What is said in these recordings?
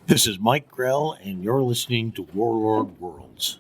This is Mike Grell, and you're listening to Warlord Worlds.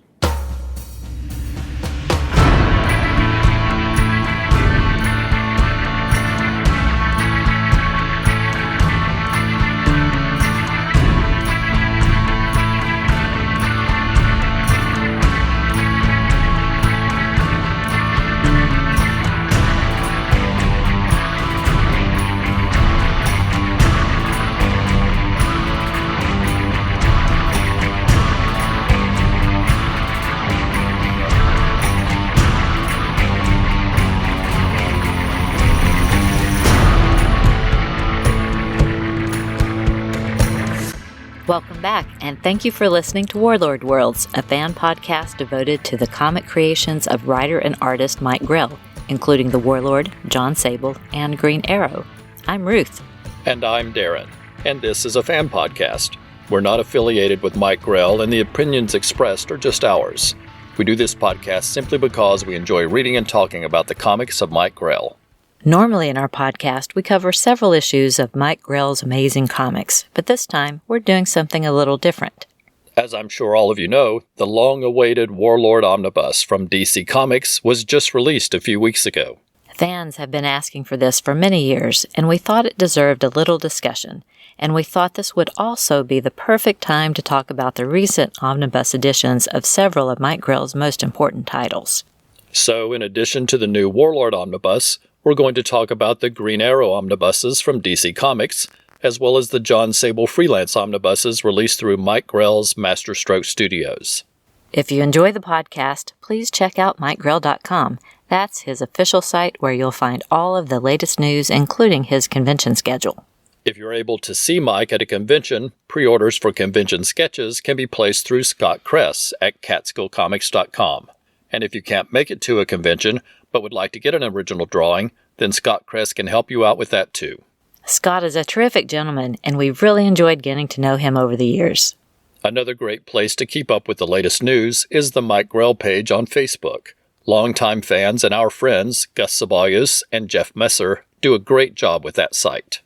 Welcome back, and thank you for listening to Warlord Worlds, a fan podcast devoted to the comic creations of writer and artist Mike Grell, including the Warlord, Jon Sable, and Green Arrow. I'm Ruth. And I'm Darren, and this is a fan podcast. We're not affiliated with Mike Grell, and the opinions expressed are just ours. We do this podcast simply because we enjoy reading and talking about the comics of Mike Grell. Normally in our podcast, we cover several issues of Mike Grell's amazing comics, but this time we're doing something a little different. As I'm sure all of you know, the long-awaited Warlord Omnibus from DC Comics was just released a few weeks ago. Fans have been asking for this for many years, and we thought it deserved a little discussion, and we thought this would also be the perfect time to talk about the recent Omnibus editions of several of Mike Grell's most important titles. So, in addition to the new Warlord Omnibus, we're going to talk about the Green Arrow omnibuses from DC Comics, as well as the Jon Sable freelance omnibuses released through Mike Grell's Masterstroke Studios. If you enjoy the podcast, please check out MikeGrell.com. That's his official site where you'll find all of the latest news, including his convention schedule. If you're able to see Mike at a convention, pre-orders for convention sketches can be placed through Scott Kress at CatskillComics.com. And if you can't make it to a convention, but would like to get an original drawing, then Scott Kress can help you out with that too. Scott is a terrific gentleman, and we've really enjoyed getting to know him over the years. Another great place to keep up with the latest news is the Mike Grell page on Facebook. Longtime fans and our friends, Gus Sebelius and Jeff Messer, do a great job with that site.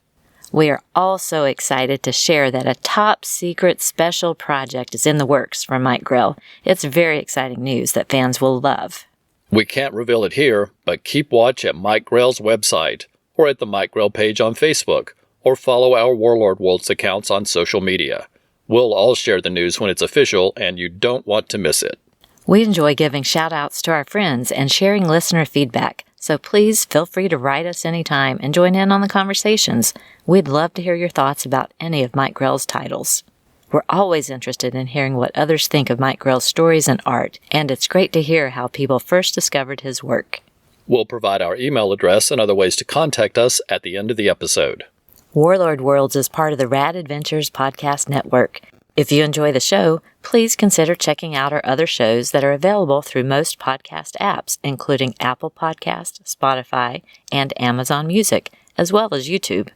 We are also excited to share that a top-secret special project is in the works from Mike Grell. It's very exciting news that fans will love. We can't reveal it here, but keep watch at Mike Grell's website, or at the Mike Grell page on Facebook, or follow our Warlord Worlds accounts on social media. We'll all share the news when it's official, and you don't want to miss it. We enjoy giving shout-outs to our friends and sharing listener feedback, so please feel free to write us anytime and join in on the conversations. We'd love to hear your thoughts about any of Mike Grell's titles. We're always interested in hearing what others think of Mike Grell's stories and art, and it's great to hear how people first discovered his work. We'll provide our email address and other ways to contact us at the end of the episode. Warlord Worlds is part of the Rad Adventures podcast network. If you enjoy the show, please consider checking out our other shows that are available through most podcast apps, including Apple Podcast, Spotify, and Amazon Music, as well as YouTube.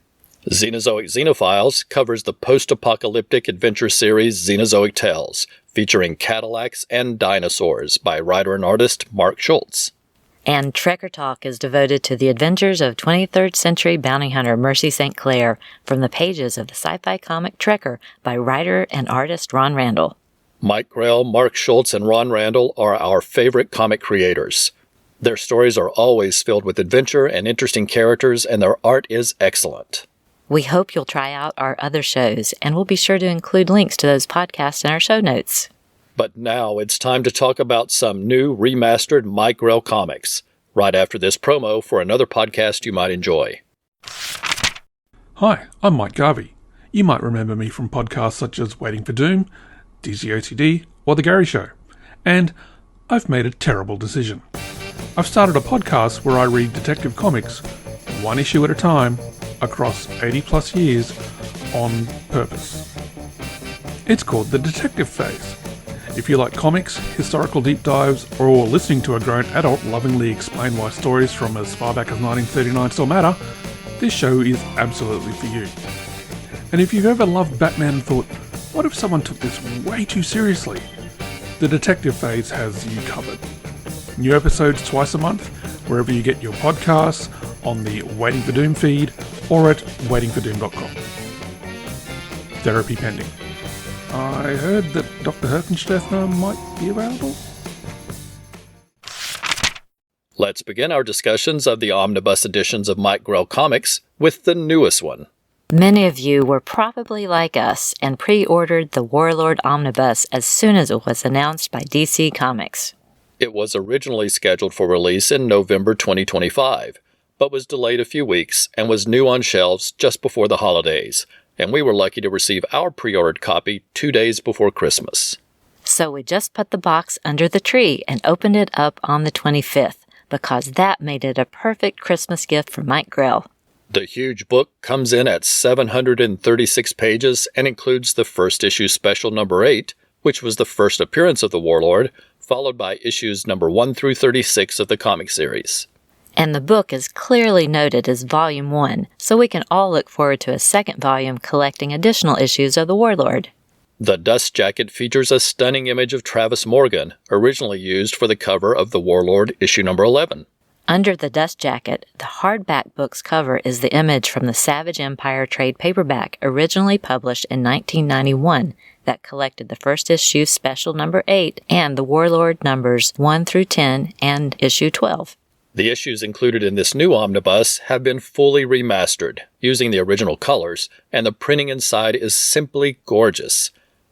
Xenozoic Xenophiles covers the post-apocalyptic adventure series Xenozoic Tales, featuring Cadillacs and dinosaurs by writer and artist Mark Schultz. And Trekker Talk is devoted to the adventures of 23rd century bounty hunter Mercy St. Clair from the pages of the sci-fi comic Trekker by writer and artist Ron Randall. Mike Grell, Mark Schultz, and Ron Randall are our favorite comic creators. Their stories are always filled with adventure and interesting characters, and their art is excellent. We hope you'll try out our other shows, and we'll be sure to include links to those podcasts in our show notes. But now it's time to talk about some new remastered Mike Grell comics, right after this promo for another podcast you might enjoy. Hi, I'm Mike Garvey. You might remember me from podcasts such as Waiting for Doom, DCOTD, or The Gary Show. And I've made a terrible decision. I've started a podcast where I read detective comics, one issue at a time, across 80 plus years, on purpose. It's called The Detective Phase. If you like comics, historical deep dives, or listening to a grown adult lovingly explain why stories from as far back as 1939 still matter, this show is absolutely for you. And if you've ever loved Batman and thought, what if someone took this way too seriously? The Detective Phase has you covered. New episodes twice a month, wherever you get your podcasts, on the Waiting for Doom feed, or at waitingfordoom.com. Therapy pending. I heard that Dr. Herkensteffner might be available. Let's begin our discussions of the Omnibus Editions of Mike Grell comics with the newest one. Many of you were probably like us and pre-ordered the Warlord Omnibus as soon as it was announced by DC Comics. It was originally scheduled for release in November 2025, but was delayed a few weeks and was new on shelves just before the holidays, and we were lucky to receive our pre-ordered copy 2 days before Christmas. So we just put the box under the tree and opened it up on the 25th, because that made it a perfect Christmas gift for Mike Grell. The huge book comes in at 736 pages and includes the first issue special number 8, which was the first appearance of the Warlord, followed by issues number 1 through 36 of the comic series. And the book is clearly noted as Volume 1, so we can all look forward to a second volume collecting additional issues of the Warlord. The dust jacket features a stunning image of Travis Morgan, originally used for the cover of the Warlord issue number 11. Under the dust jacket, the hardback book's cover is the image from the Savage Empire trade paperback originally published in 1991 that collected the first issue special number 8 and the Warlord numbers 1 through 10 and issue 12. The issues included in this new omnibus have been fully remastered, using the original colors, and the printing inside is simply gorgeous.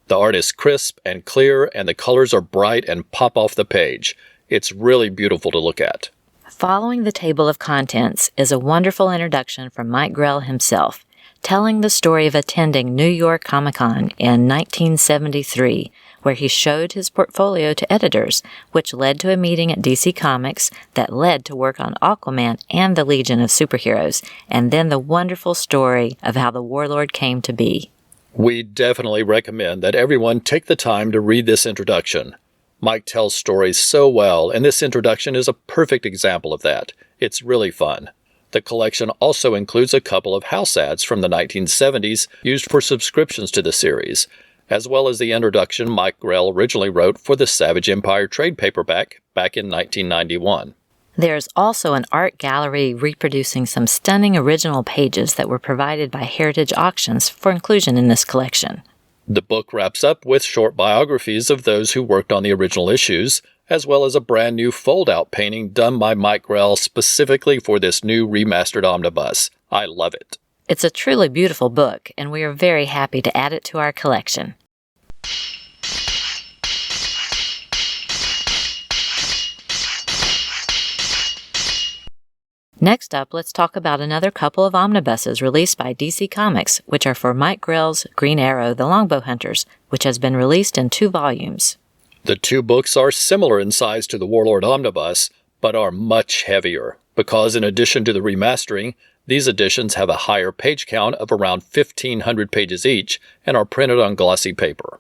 The art is crisp and clear, and the colors are bright and pop off the page. It's really beautiful to look at. Following the table of contents is a wonderful introduction from Mike Grell himself, telling the story of attending New York Comic-Con in 1973, where he showed his portfolio to editors, which led to a meeting at DC Comics that led to work on Aquaman and the Legion of Superheroes, and then the wonderful story of how the Warlord came to be. We definitely recommend that everyone take the time to read this introduction. Mike tells stories so well, and this introduction is a perfect example of that. It's really fun. The collection also includes a couple of house ads from the 1970s used for subscriptions to the series, as well as the introduction Mike Grell originally wrote for the Savage Empire trade paperback back in 1991. There's also an art gallery reproducing some stunning original pages that were provided by Heritage Auctions for inclusion in this collection. The book wraps up with short biographies of those who worked on the original issues, as well as a brand new fold-out painting done by Mike Grell specifically for this new remastered omnibus. I love it. It's a truly beautiful book, and we are very happy to add it to our collection. Next up, let's talk about another couple of omnibuses released by DC Comics, which are for Mike Grell's Green Arrow, The Longbow Hunters, which has been released in 2 volumes. The 2 books are similar in size to the Warlord Omnibus, but are much heavier, because in addition to the remastering, these editions have a higher page count of around 1,500 pages each and are printed on glossy paper.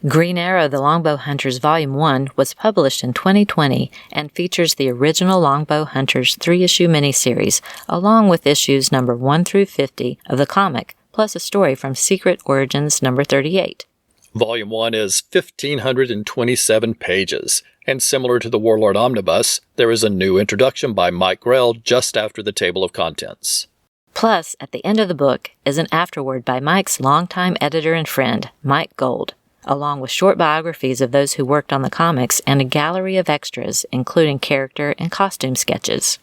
Green Arrow, The Longbow Hunters Volume 1 was published in 2020 and features the original Longbow Hunters 3-issue miniseries, along with issues number 1 through 50 of the comic, plus a story from Secret Origins number 38. Volume 1 is 1,527 pages, and similar to the Warlord Omnibus, there is a new introduction by Mike Grell just after the table of contents. Plus, at the end of the book is an afterword by Mike's longtime editor and friend, Mike Gold, along with short biographies of those who worked on the comics and a gallery of extras, including character and costume sketches.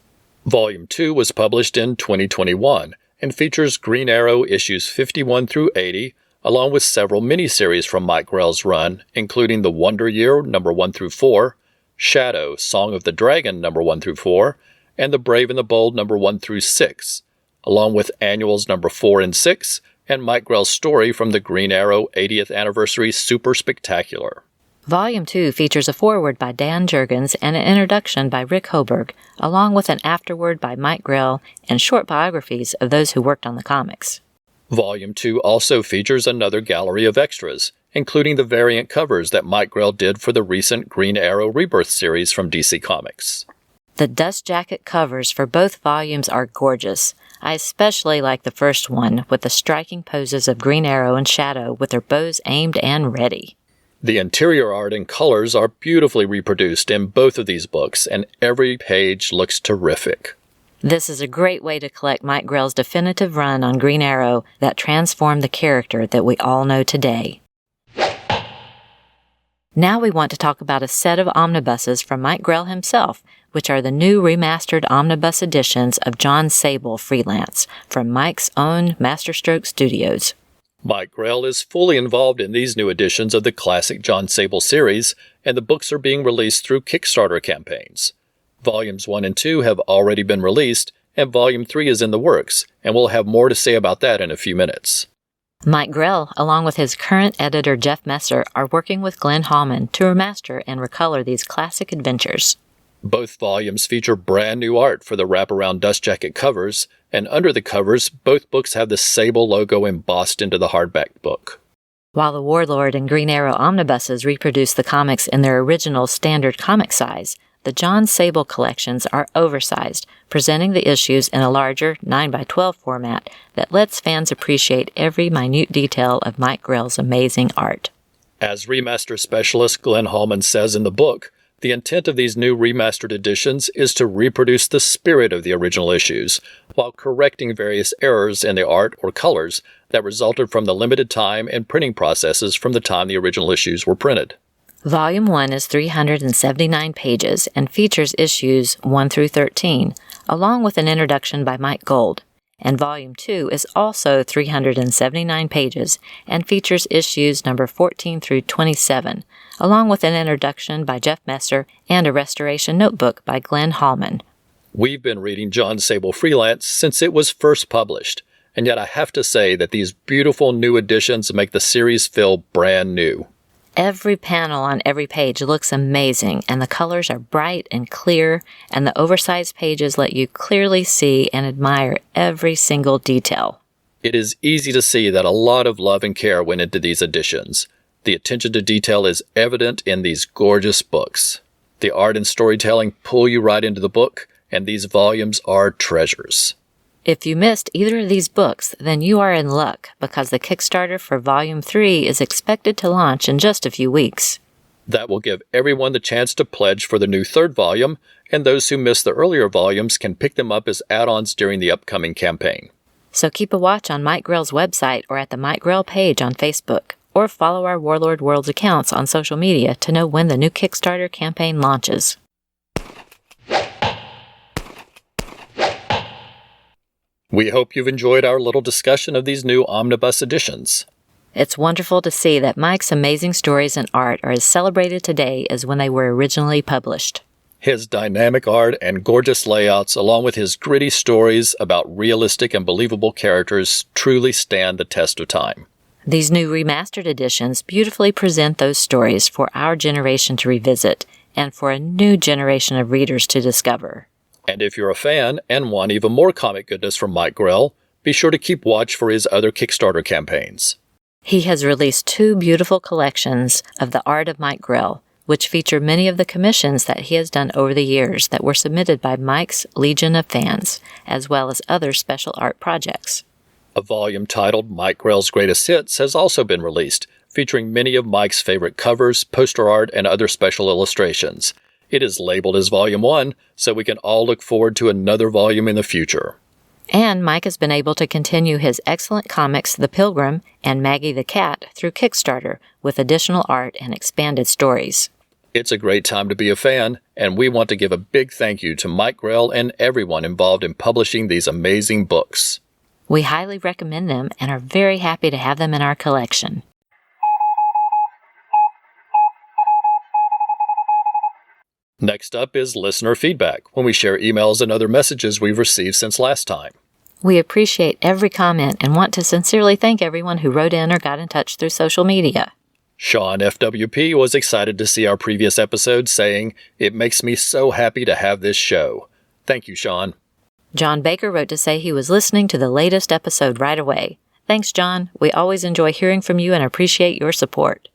Volume 2 was published in 2021 and features Green Arrow issues 51 through 80, along with several miniseries from Mike Grell's run, including The Wonder Year number 1 through 4, Shadow, Song of the Dragon number 1 through 4, and The Brave and the Bold number 1 through 6, along with annuals number 4 and 6, and Mike Grell's story from the Green Arrow 80th Anniversary Super Spectacular. Volume 2 features a foreword by Dan Jurgens and an introduction by Rick Hoberg, along with an afterword by Mike Grell and short biographies of those who worked on the comics. Volume 2 also features another gallery of extras, including the variant covers that Mike Grell did for the recent Green Arrow Rebirth series from DC Comics. The dust jacket covers for both volumes are gorgeous. I especially like the first one with the striking poses of Green Arrow and Shadow with their bows aimed and ready. The interior art and colors are beautifully reproduced in both of these books, and every page looks terrific. This is a great way to collect Mike Grell's definitive run on Green Arrow that transformed the character that we all know today. Now we want to talk about a set of omnibuses from Mike Grell himself, which are the new remastered omnibus editions of Jon Sable Freelance from Mike's own Masterstroke Studios. Mike Grell is fully involved in these new editions of the classic Jon Sable series, and the books are being released through Kickstarter campaigns. Volumes 1 and 2 have already been released, and Volume 3 is in the works, and we'll have more to say about that in a few minutes. Mike Grell, along with his current editor Jeff Messer, are working with Glenn Hallman to remaster and recolor these classic adventures. Both volumes feature brand new art for the wraparound dust jacket covers, and under the covers, both books have the Sable logo embossed into the hardback book. While the Warlord and Green Arrow omnibuses reproduce the comics in their original standard comic size, the Jon Sable collections are oversized, presenting the issues in a larger 9x12 format that lets fans appreciate every minute detail of Mike Grell's amazing art. As remaster specialist Glenn Hallman says in the book, the intent of these new remastered editions is to reproduce the spirit of the original issues, while correcting various errors in the art or colors that resulted from the limited time and printing processes from the time the original issues were printed. Volume 1 is 379 pages and features issues 1 through 13, along with an introduction by Mike Gold. And Volume 2 is also 379 pages and features issues number 14 through 27, along with an introduction by Jeff Messer and a restoration notebook by Glenn Hallman. We've been reading Jon Sable Freelance since it was first published, and yet I have to say that these beautiful new editions make the series feel brand new. Every panel on every page looks amazing, and the colors are bright and clear, and the oversized pages let you clearly see and admire every single detail. It is easy to see that a lot of love and care went into these editions. The attention to detail is evident in these gorgeous books. The art and storytelling pull you right into the book, and these volumes are treasures. If you missed either of these books, then you are in luck, because the Kickstarter for Volume 3 is expected to launch in just a few weeks. That will give everyone the chance to pledge for the new third volume, and those who missed the earlier volumes can pick them up as add-ons during the upcoming campaign. So keep a watch on Mike Grell's website or at the Mike Grell page on Facebook, or follow our Warlord Worlds accounts on social media to know when the new Kickstarter campaign launches. We hope you've enjoyed our little discussion of these new omnibus editions. It's wonderful to see that Mike's amazing stories and art are as celebrated today as when they were originally published. His dynamic art and gorgeous layouts, along with his gritty stories about realistic and believable characters, truly stand the test of time. These new remastered editions beautifully present those stories for our generation to revisit and for a new generation of readers to discover. And if you're a fan and want even more comic goodness from Mike Grell, be sure to keep watch for his other Kickstarter campaigns. He has released 2 beautiful collections of the art of Mike Grell, which feature many of the commissions that he has done over the years that were submitted by Mike's Legion of Fans, as well as other special art projects. A volume titled Mike Grell's Greatest Hits has also been released, featuring many of Mike's favorite covers, poster art, and other special illustrations. It is labeled as Volume 1, so we can all look forward to another volume in the future. And Mike has been able to continue his excellent comics The Pilgrim and Maggie the Cat through Kickstarter with additional art and expanded stories. It's a great time to be a fan, and we want to give a big thank you to Mike Grell and everyone involved in publishing these amazing books. We highly recommend them and are very happy to have them in our collection. Next up is listener feedback, when we share emails and other messages we've received since last time. We appreciate every comment and want to sincerely thank everyone who wrote in or got in touch through social media. Sean FWP was excited to see our previous episode, saying, "It makes me so happy to have this show." Thank you, Sean. John Baker wrote to say he was listening to the latest episode right away. Thanks, John. We always enjoy hearing from you and appreciate your support.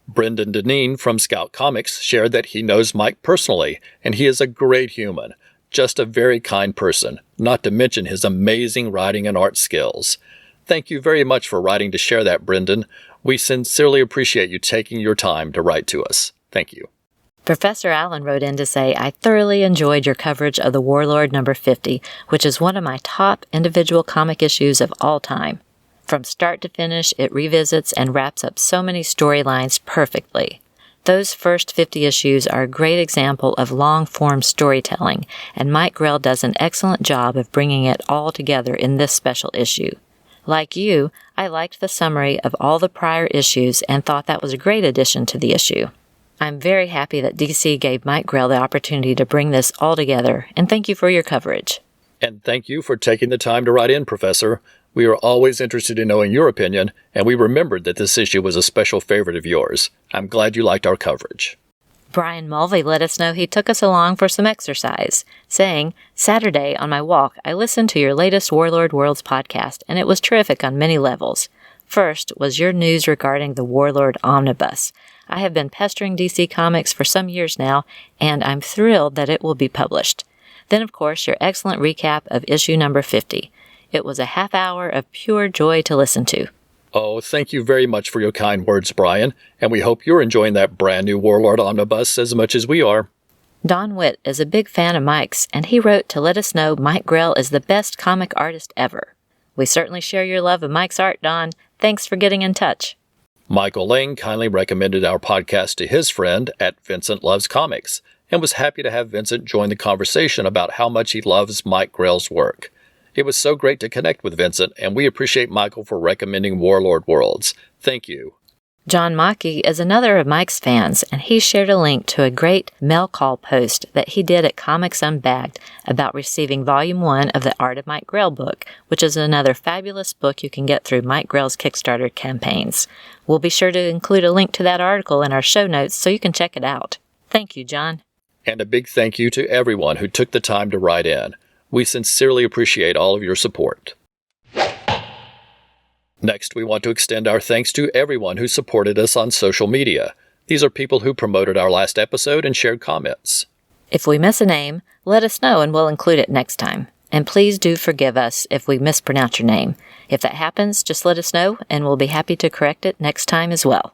Brendan Deneen from Scout Comics shared that he knows Mike personally, and he is a great human, just a very kind person, not to mention his amazing writing and art skills. Thank you very much for writing to share that, Brendan. We sincerely appreciate you taking your time to write to us. Thank you. Professor Allen wrote in to say, I thoroughly enjoyed your coverage of the Warlord number 50, which is one of my top individual comic issues of all time. From start to finish, it revisits and wraps up so many storylines perfectly. Those first 50 issues are a great example of long-form storytelling, and Mike Grell does an excellent job of bringing it all together in this special issue. Like you, I liked the summary of all the prior issues and thought that was a great addition to the issue. I'm very happy that DC gave Mike Grell the opportunity to bring this all together, and thank you for your coverage. And thank you for taking the time to write in, Professor. We are always interested in knowing your opinion, and we remembered that this issue was a special favorite of yours. I'm glad you liked our coverage. Brian Mulvey let us know he took us along for some exercise, saying, Saturday on my walk, I listened to your latest Warlord Worlds podcast, and it was terrific on many levels. First was your news regarding the Warlord Omnibus. I have been pestering DC Comics for some years now, and I'm thrilled that it will be published. Then, of course, your excellent recap of issue number 50. It was a half hour of pure joy to listen to. Oh, thank you very much for your kind words, Brian, and we hope you're enjoying that brand new Warlord Omnibus as much as we are. Don Witt is a big fan of Mike's, and he wrote to let us know Mike Grell is the best comic artist ever. We certainly share your love of Mike's art, Don. Thanks for getting in touch. Michael Lane kindly recommended our podcast to his friend at Vincent Loves Comics, and was happy to have Vincent join the conversation about how much he loves Mike Grell's work. It was so great to connect with Vincent, and we appreciate Michael for recommending Warlord Worlds. Thank you. John Mackey is another of Mike's fans, and he shared a link to a great mail call post that he did at Comics Unbagged about receiving Volume 1 of the Art of Mike Grell book, which is another fabulous book you can get through Mike Grell's Kickstarter campaigns. We'll be sure to include a link to that article in our show notes so you can check it out. Thank you, John. And a big thank you to everyone who took the time to write in. We sincerely appreciate all of your support. Next, we want to extend our thanks to everyone who supported us on social media. These are people who promoted our last episode and shared comments. If we miss a name, let us know and we'll include it next time. And please do forgive us if we mispronounce your name. If that happens, just let us know and we'll be happy to correct it next time as well.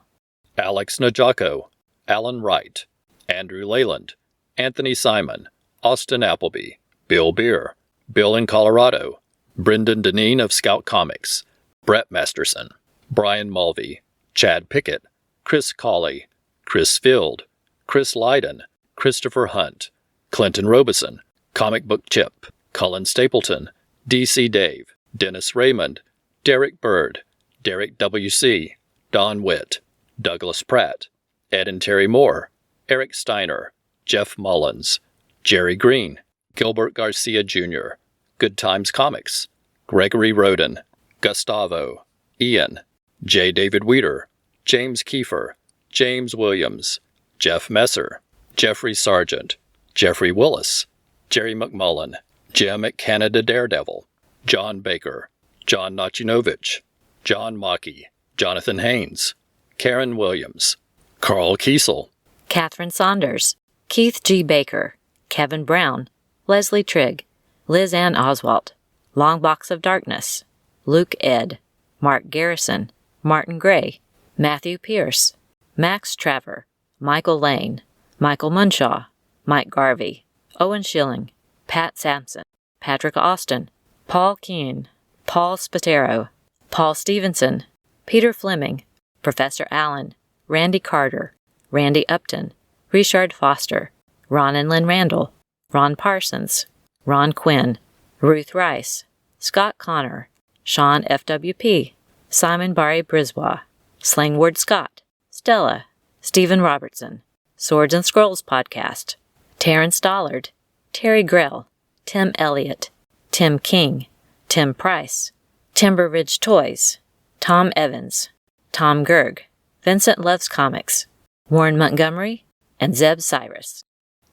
Alex Najako, Alan Wright, Andrew Leyland, Anthony Simon, Austin Appleby, Bill Beer, Bill in Colorado, Brendan Deneen of Scout Comics, Brett Masterson, Brian Mulvey, Chad Pickett, Chris Cawley, Chris Field, Chris Lydon, Christopher Hunt, Clinton Robeson, Comic Book Chip, Cullen Stapleton, DC Dave, Dennis Raymond, Derek Bird, Derek W.C., Don Witt, Douglas Pratt, Ed and Terry Moore, Eric Steiner, Jeff Mullins, Jerry Green, Gilbert Garcia Jr., Good Times Comics, Gregory Roden, Gustavo, Ian, J. David Weeder, James Kiefer, James Williams, Jeff Messer, Jeffrey Sargent, Jeffrey Willis, Jerry McMullen, Jim at Canada Daredevil, John Baker, John Nachinovich, John Mackey, Jonathan Haynes, Karen Williams, Carl Kiesel, Catherine Saunders, Keith G. Baker, Kevin Brown, Leslie Trigg, Liz Ann Oswalt, Long Box of Darkness, Luke Ed, Mark Garrison, Martin Gray, Matthew Pierce, Max Traver, Michael Lane, Michael Munshaw, Mike Garvey, Owen Schilling, Pat Sampson, Patrick Austin, Paul Keane, Paul Spatero, Paul Stevenson, Peter Fleming, Professor Allen, Randy Carter, Randy Upton, Richard Foster, Ron and Lynn Randall, Ron Parsons, Ron Quinn, Ruth Rice, Scott Connor, Sean F.W.P., Simon Barry Brisbois, Slangward Scott, Stella, Stephen Robertson, Swords and Scrolls Podcast, Terrence Dollard, Terry Grell, Tim Elliott, Tim King, Tim Price, Timber Ridge Toys, Tom Evans, Tom Gerg, Vincent Loves Comics, Warren Montgomery, and Zeb Cyrus.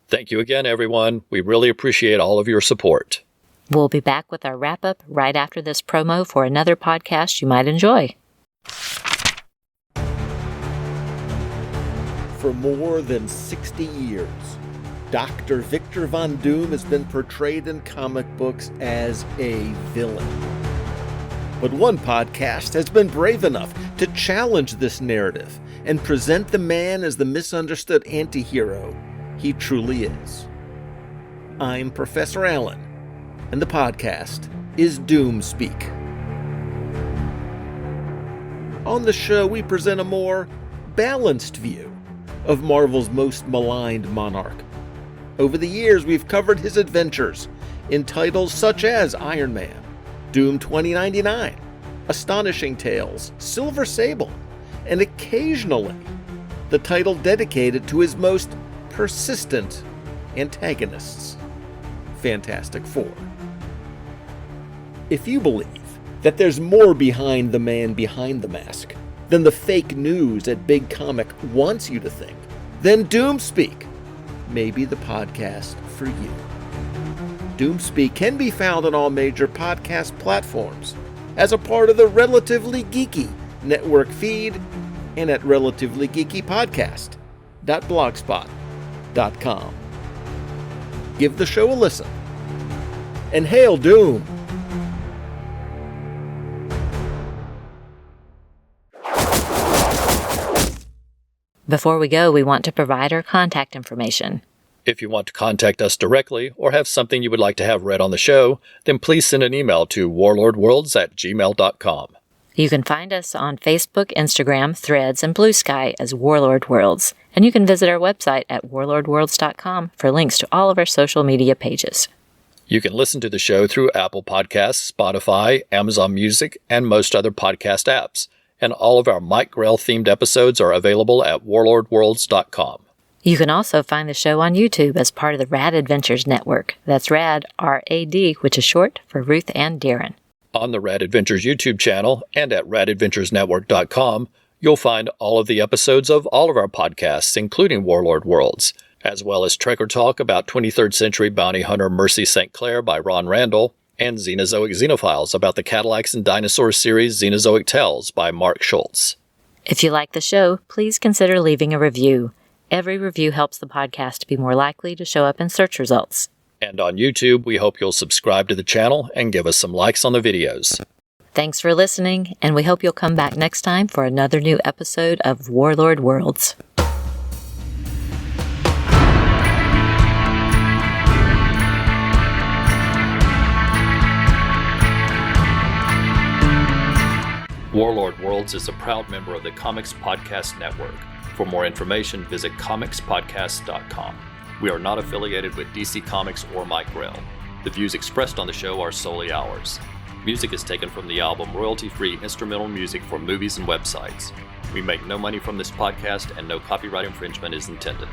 Thank you again, everyone. We really appreciate all of your support. We'll be back with our wrap-up right after this promo for another podcast you might enjoy. For more than 60 years, Dr. Victor Von Doom has been portrayed in comic books as a villain. But one podcast has been brave enough to challenge this narrative and present the man as the misunderstood anti-hero he truly is. I'm Professor Allen, and the podcast is Doom Speak. On the show, we present a more balanced view of Marvel's most maligned monarch. Over the years, we've covered his adventures in titles such as Iron Man, Doom 2099, Astonishing Tales, Silver Sable, and occasionally the title dedicated to his most persistent antagonists, Fantastic Four. If you believe that there's more behind the man behind the mask than the fake news that Big Comic wants you to think, then Doomspeak may be the podcast for you. Doomspeak can be found on all major podcast platforms as a part of the Relatively Geeky network feed and at relativelygeekypodcast.blogspot.com. Give the show a listen. And hail Doom! Before we go, we want to provide our contact information. If you want to contact us directly or have something you would like to have read on the show, then please send an email to warlordworlds@gmail.com. You can find us on Facebook, Instagram, Threads, and Blue Sky as Warlord Worlds, and you can visit our website at warlordworlds.com for links to all of our social media pages. You can listen to the show through Apple Podcasts, Spotify, Amazon Music, and most other podcast apps, and all of our Mike Grell themed episodes are available at warlordworlds.com. You can also find the show on YouTube as part of the Rad Adventures Network. That's Rad, R-A-D, which is short for Ruth and Darren. On the Rad Adventures YouTube channel and at radadventuresnetwork.com, you'll find all of the episodes of all of our podcasts, including Warlord Worlds, as well as Trekker Talk about 23rd Century Bounty Hunter Mercy St. Clair by Ron Randall, and Xenozoic Xenophiles about the Cadillacs and Dinosaurs series Xenozoic Tales by Mark Schultz. If you like the show, please consider leaving a review. Every review helps the podcast to be more likely to show up in search results. And on YouTube, we hope you'll subscribe to the channel and give us some likes on the videos. Thanks for listening, and we hope you'll come back next time for another new episode of Warlord Worlds. Warlord Worlds is a proud member of the Comics Podcast Network. For more information, visit comicspodcast.com. We are not affiliated with DC Comics or Mike Grell. The views expressed on the show are solely ours. Music is taken from the album Royalty-Free Instrumental Music for Movies and Websites. We make no money from this podcast and no copyright infringement is intended.